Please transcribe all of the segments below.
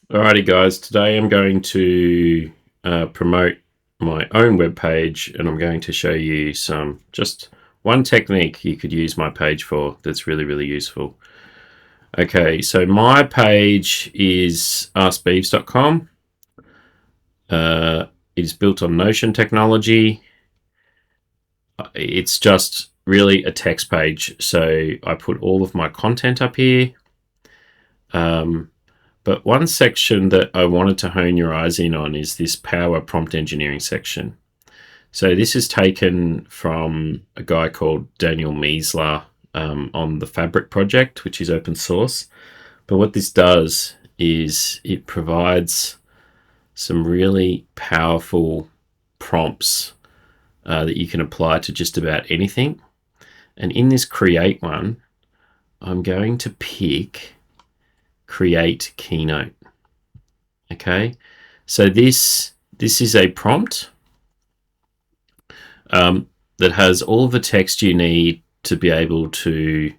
Alrighty, guys. Today I'm going to promote my own webpage, and I'm going to show you just one technique you could use my page for that's really, really useful. Okay, so my page is askbeeves.com. It is built on Notion technology. It's just really a text page, so I put all of my content up here. But one section that I wanted to hone your eyes in on is this power prompt engineering section. So this is taken from a guy called Daniel Miesler on the Fabric project, which is open source. But what this does is it provides some really powerful prompts that you can apply to just about anything. And in this create one, I'm going to pick create Keynote. Okay, so this is a prompt that has all of the text you need to be able to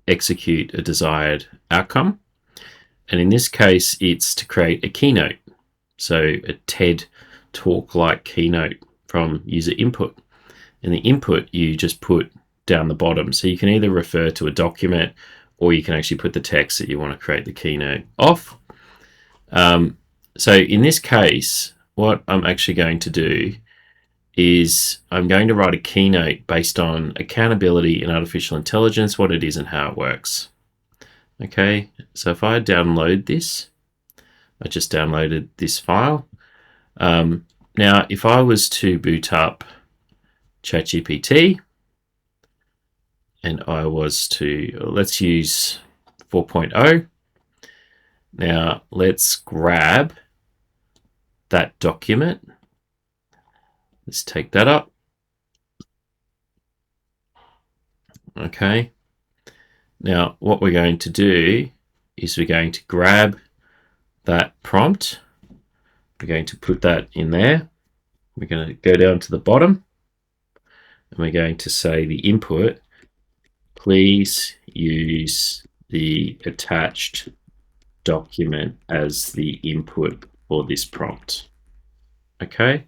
execute a desired outcome. And in this case, it's to create a keynote. So a TED talk like keynote from user input. And the input you just put down the bottom. So you can either refer to a document or you can actually put the text that you want to create the keynote off. So in this case, what I'm actually going to do is I'm going to write a keynote based on accountability and artificial intelligence, what it is and how it works. Okay, so if I download this, I just downloaded this file. Now, if I was to boot up ChatGPT and I was to, let's use 4.0. Now, let's grab that document. Let's take that up. Okay. Now, what we're going to do is we're going to grab that prompt. We're going to put that in there. We're going to go down to the bottom and we're going to say the input, please use the attached document as the input for this prompt. Okay.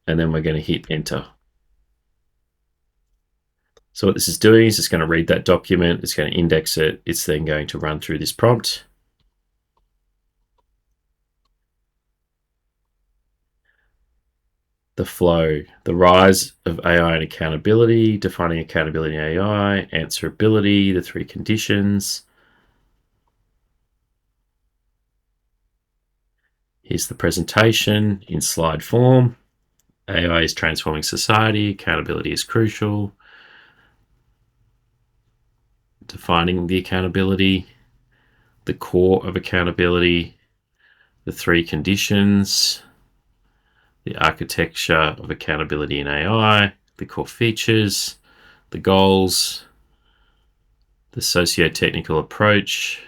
And then we're going to hit enter. So what this is doing is it's going to read that document, it's going to index it, it's then going to run through this prompt. The flow, the rise of AI and accountability, defining accountability in AI, answerability, the three conditions. Here's the presentation in slide form. AI is transforming society, accountability is crucial. Defining the accountability, the core of accountability, the three conditions, the architecture of accountability in AI, the core features, the goals, the socio-technical approach,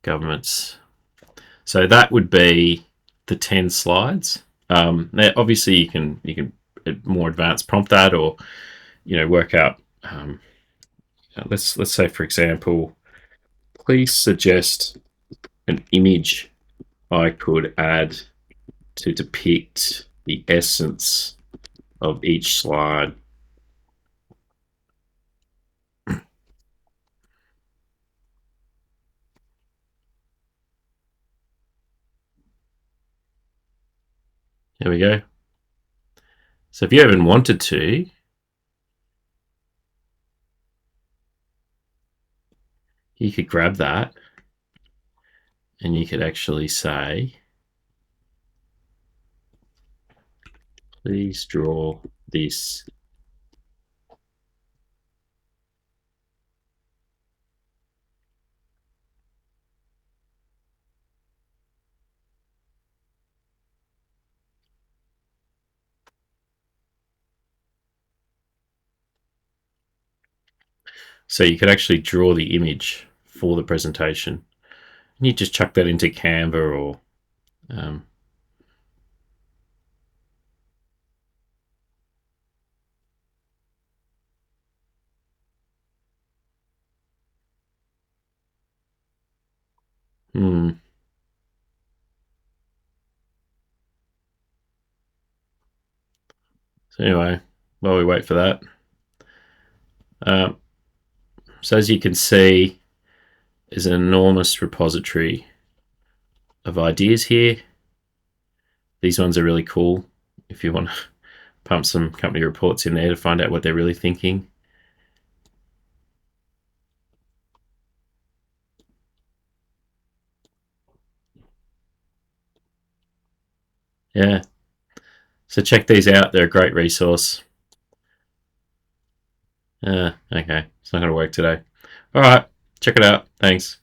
governments. So that would be the 10 slides. Now, obviously, you can more advanced prompt that, or work out. Let's say, for example, please suggest an image I could add to depict the essence of each slide. There we go. So if you even wanted to, you could grab that and you could actually say, please draw this. So you could actually draw the image for the presentation. And you just chuck that into Canva or So anyway, while we wait for that, so as you can see, there's an enormous repository of ideas here. These ones are really cool if you want to pump some company reports in there to find out what they're really thinking. Yeah, so check these out. They're a great resource. Okay, it's not going to work today. All right, check it out. Thanks.